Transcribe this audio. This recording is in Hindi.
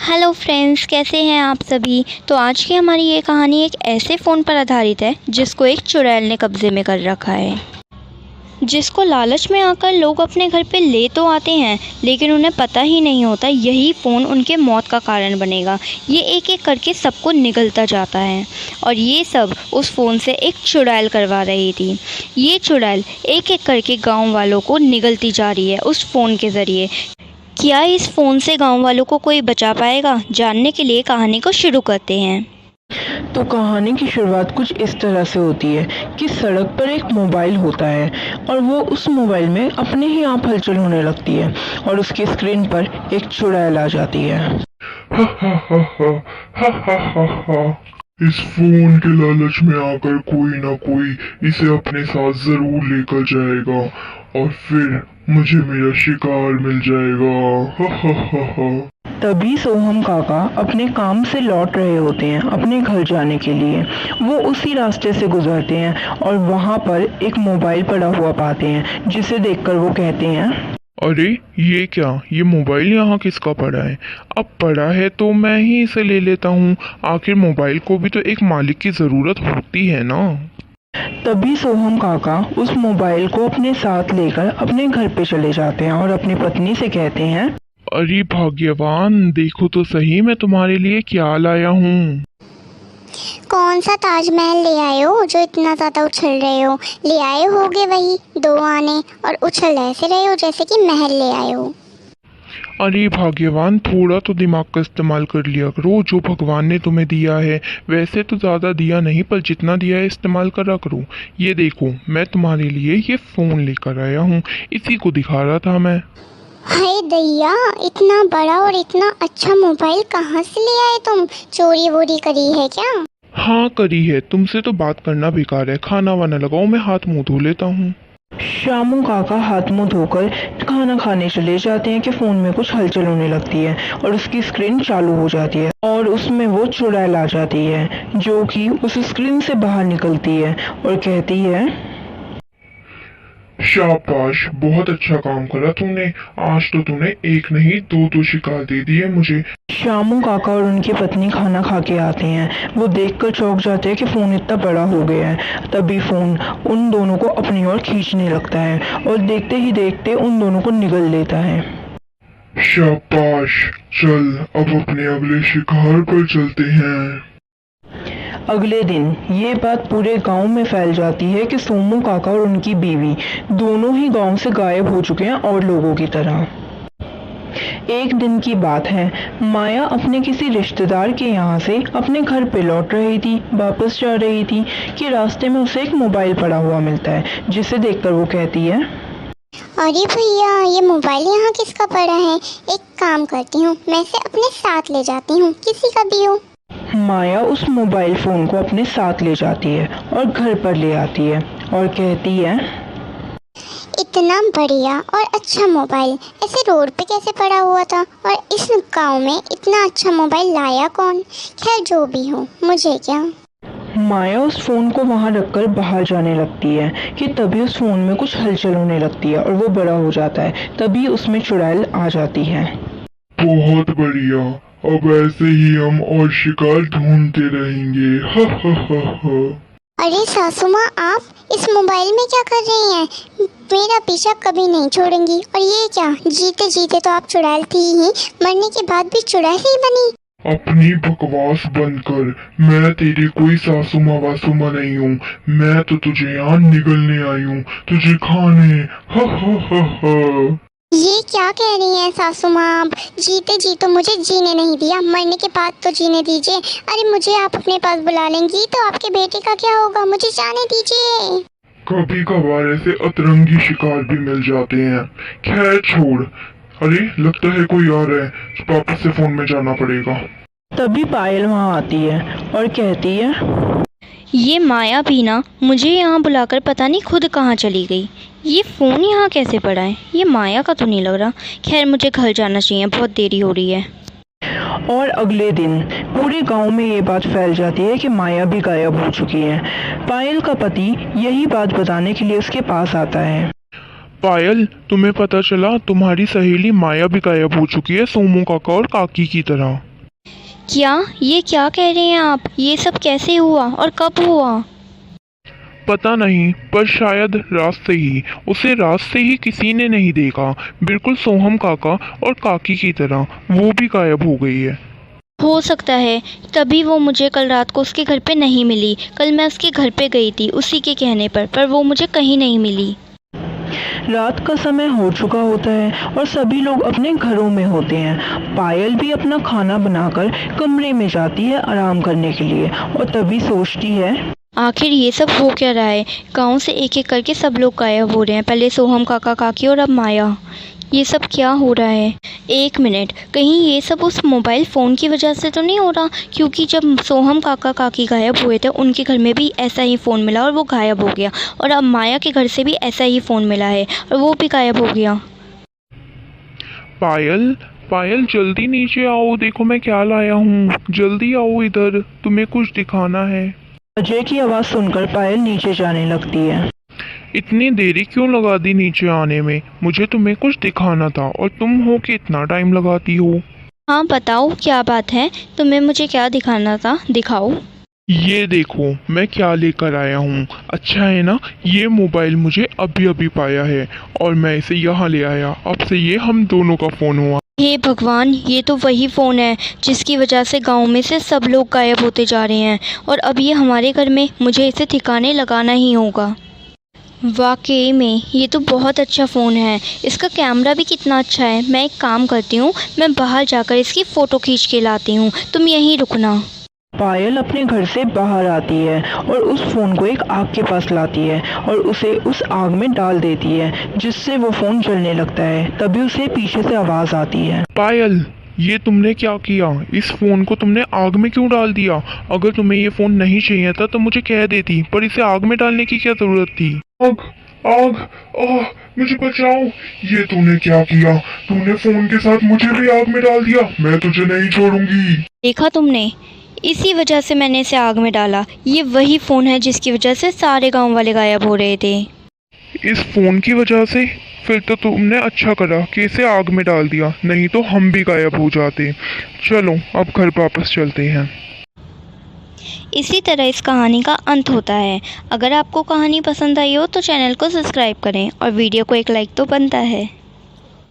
हेलो फ्रेंड्स, कैसे हैं आप सभी। तो आज की हमारी ये कहानी एक ऐसे फ़ोन पर आधारित है जिसको एक चुड़ैल ने कब्ज़े में कर रखा है, जिसको लालच में आकर लोग अपने घर पे ले तो आते हैं, लेकिन उन्हें पता ही नहीं होता यही फ़ोन उनके मौत का कारण बनेगा। ये एक एक करके सबको निगलता जाता है और ये सब उस फ़ोन से एक चुड़ैल करवा रही थी। ये चुड़ैल एक एक करके गाँव वालों को निगलती जा रही है उस फ़ोन के ज़रिए। क्या इस फ़ोन से गांव वालों को कोई बचा पाएगा? जानने के लिए कहानी को शुरू करते हैं। तो कहानी की शुरुआत कुछ इस तरह से होती है कि सड़क पर एक मोबाइल होता है और वो उस मोबाइल में अपने ही आप हलचल होने लगती है और उसकी स्क्रीन पर एक चुड़ैल आ जाती है। हा हा हा हा हा हा हा हा। इस फोन के लालच में आकर कोई ना कोई इसे अपने साथ जरूर लेकर जाएगा और फिर मुझे मेरा शिकार मिल जाएगा। हा हा हा हा। तभी सोहम काका अपने काम से लौट रहे होते हैं अपने घर जाने के लिए। वो उसी रास्ते से गुजरते हैं और वहाँ पर एक मोबाइल पड़ा हुआ पाते हैं, जिसे देखकर वो कहते हैं, अरे ये क्या, ये मोबाइल यहाँ किसका पड़ा है? अब पड़ा है तो मैं ही इसे ले लेता हूँ। आखिर मोबाइल को भी तो एक मालिक की ज़रूरत होती है ना। तभी सोहम काका उस मोबाइल को अपने साथ लेकर अपने घर पे चले जाते हैं और अपनी पत्नी से कहते हैं, अरे भाग्यवान, देखो तो सही मैं तुम्हारे लिए क्या लाया हूँ। कौन सा ताजमहल ले आए हो जो इतना ज़्यादा उछल रहे हो? ले आए होगे वही 2 आने और उछल ऐसे रहे हो जैसे कि महल ले आए हो। अरे भाग्यवान, थोड़ा तो दिमाग का इस्तेमाल कर लिया करो। जो भगवान ने तुम्हें दिया है, वैसे तो ज़्यादा दिया नहीं पर जितना दिया है इस्तेमाल करा करो। ये देखो, मैं तुम्हारे लिए ये फ़ोन लेकर आया हूँ, इसी को दिखा रहा था मैं। हाय दैया, इतना बड़ा और इतना अच्छा मोबाइल कहाँ से ले आए तुम? चोरी वोरी करी है क्या? हाँ करी है, तुमसे तो बात करना बेकार है। खाना वाना लगाओ, मैं हाथ मुँह धो लेता हूँ। शामू काका हाथ मुंह धोकर खाना खाने चले जाते हैं कि फ़ोन में कुछ हलचल होने लगती है और उसकी स्क्रीन चालू हो जाती है और उसमें वो चुड़ैल आ जाती है, जो कि उस स्क्रीन से बाहर निकलती है और कहती है, शाबाश, बहुत अच्छा काम करा तूने। आज तो तूने एक नहीं दो शिकार दे दिए मुझे। शामू काका और उनकी पत्नी खाना खा के आते हैं। वो देखकर चौंक जाते हैं कि फ़ोन इतना बड़ा हो गया है। तभी फ़ोन उन दोनों को अपनी ओर खींचने लगता है और देखते ही देखते उन दोनों को निगल लेता है। शाबाश, चल अब अपने अगले शिकार पर चलते हैं। अगले दिन ये बात पूरे गांव में फैल जाती है कि सोमू काका और उनकी बीवी दोनों ही गांव से गायब हो चुके हैं और लोगों की तरह। एक दिन की बात है, माया अपने किसी रिश्तेदार के यहाँ से अपने घर पे लौट रही थी, वापस जा रही थी कि रास्ते में उसे एक मोबाइल पड़ा हुआ मिलता है, जिसे देखकर वो कहती है, अरे भैया, ये मोबाइल यहाँ किसका पड़ा है? एक काम करती हूँ, मैं इसे अपने साथ ले जाती हूँ, किसी का भी हो। माया उस मोबाइल फ़ोन को अपने साथ ले जाती है और घर पर ले आती है और कहती है, इतना बढ़िया और अच्छा मोबाइल ऐसे रोड पे कैसे पड़ा हुआ था? और इस गांव में इतना अच्छा मोबाइल लाया कौन? खैर जो भी हो, मुझे क्या। माया उस फ़ोन को वहाँ रखकर बाहर जाने लगती है कि तभी उस फ़ोन में कुछ हलचल होने लगती है और वो बड़ा हो जाता है। तभी उसमें चुड़ैल आ जाती है। बहुत बढ़िया, अब ऐसे ही हम और शिकार ढूंढते रहेंगे। हा हा हा हा। अरे सासू माँ, आप इस मोबाइल में क्या कर रही हैं? मेरा पीछा कभी नहीं छोड़ेंगी। और ये क्या, जीते जीते तो आप चुड़ैल थी ही, मरने के बाद भी चुड़ैल ही बनी। अपनी बकवास बंद कर। मैं तेरी कोई सासुमा वासुमा नहीं हूँ। मैं तो तुझे यहाँ निगलने आई हूँ, तुझे खाने। हा हा हा हा। ये क्या कह रही हैं सासू माँ आप? जीते जी तो मुझे जीने नहीं दिया, मरने के बाद तो जीने दीजिए। अरे मुझे आप अपने पास बुला लेंगी तो आपके बेटे का क्या होगा? मुझे जाने दीजिए। कभी कभार ऐसे अतरंगी शिकार भी मिल जाते हैं। खैर छोड़। अरे लगता है कोई आ रहा है, वापस से फोन में जाना पड़ेगा। तभी पायल वहाँ आती है और कहती है, ये माया भी ना मुझे यहाँ बुलाकर पता नहीं खुद कहाँ चली गई। ये फ़ोन यहाँ कैसे पड़ा है? ये माया का तो नहीं लग रहा। खैर मुझे घर जाना चाहिए, बहुत देरी हो रही है। और अगले दिन पूरे गांव में ये बात फैल जाती है कि माया भी गायब हो चुकी है। पायल का पति यही बात बताने के लिए उसके पास आता है। पायल, तुम्हें पता चला तुम्हारी सहेली माया भी गायब हो चुकी है, सोमू काका और काकी की तरह। क्या? ये क्या कह रहे हैं आप? ये सब कैसे हुआ और कब हुआ? पता नहीं, पर शायद रात से ही। उसे रात से ही किसी ने नहीं देखा, बिल्कुल सोहम काका और काकी की तरह। वो भी गायब हो गई है। हो सकता है, तभी वो मुझे कल रात को उसके घर पे नहीं मिली। कल मैं उसके घर पे गई थी उसी के कहने पर वो मुझे कहीं नहीं मिली। रात का समय हो चुका होता है और सभी लोग अपने घरों में होते हैं। पायल भी अपना खाना बनाकर कमरे में जाती है आराम करने के लिए और तभी सोचती है, आखिर ये सब हो क्या रहा है? गांव से एक एक करके सब लोग गायब हो रहे हैं। पहले सोहम काका काकी और अब माया। ये सब क्या हो रहा है? एक मिनट, कहीं ये सब उस मोबाइल फ़ोन की वजह से तो नहीं हो रहा? क्योंकि जब सोहम काका काकी गायब हुए थे उनके घर में भी ऐसा ही फ़ोन मिला और वो गायब हो गया। और अब माया के घर से भी ऐसा ही फ़ोन मिला है और वो भी गायब हो गया। पायल, पायल जल्दी नीचे आओ, देखो मैं क्या लाया हूँ। जल्दी आओ इधर, तुम्हें कुछ दिखाना है। अजय की आवाज़ सुनकर पायल नीचे जाने लगती है। इतनी देरी क्यों लगा दी नीचे आने में? मुझे तुम्हें कुछ दिखाना था और तुम हो कि इतना टाइम लगाती हो। हाँ बताओ, क्या बात है? तुम्हें मुझे क्या दिखाना था? दिखाओ। ये देखो मैं क्या लेकर आया हूँ। अच्छा है ना? ये मोबाइल मुझे अभी अभी पाया है और मैं इसे यहाँ ले आया। अब से ये हम दोनों का फ़ोन हुआ। हे भगवान, ये तो वही फ़ोन है जिसकी वजह से गांव में से सब लोग गायब होते जा रहे हैं और अब ये हमारे घर में। मुझे इसे ठिकाने लगाना ही होगा। वाकई में ये तो बहुत अच्छा फ़ोन है। इसका कैमरा भी कितना अच्छा है। मैं एक काम करती हूँ, मैं बाहर जाकर इसकी फ़ोटो खींच के लाती हूँ, तुम यहीं रुकना। पायल अपने घर से बाहर आती है और उस फ़ोन को एक आग के पास लाती है और उसे उस आग में डाल देती है, जिससे वो फ़ोन जलने लगता है। तभी उसे पीछे से आवाज़ आती है, पायल, ये तुमने क्या किया? इस फ़ोन को तुमने आग में क्यों डाल दिया? अगर तुम्हें ये फ़ोन नहीं चाहिए था तो मुझे कह देती, पर इसे आग में डालने की क्या ज़रूरत थी? आग, आग, आह, मुझे बचाओ। ये तूने क्या किया? तूने फ़ोन के साथ मुझे भी आग में डाल दिया। मैं तुझे नहीं छोड़ूंगी। देखा तुमने? इसी वजह से मैंने इसे आग में डाला। ये वही फ़ोन है जिसकी वजह से सारे गांव वाले गायब हो रहे थे। इस फ़ोन की वजह से? फिर तो तुमने अच्छा करा कि इसे आग में डाल दिया, नहीं तो हम भी गायब हो जाते। चलो अब घर वापस चलते हैं। इसी तरह इस कहानी का अंत होता है। अगर आपको कहानी पसंद आई हो तो चैनल को सब्सक्राइब करें और वीडियो को एक लाइक तो बनता है।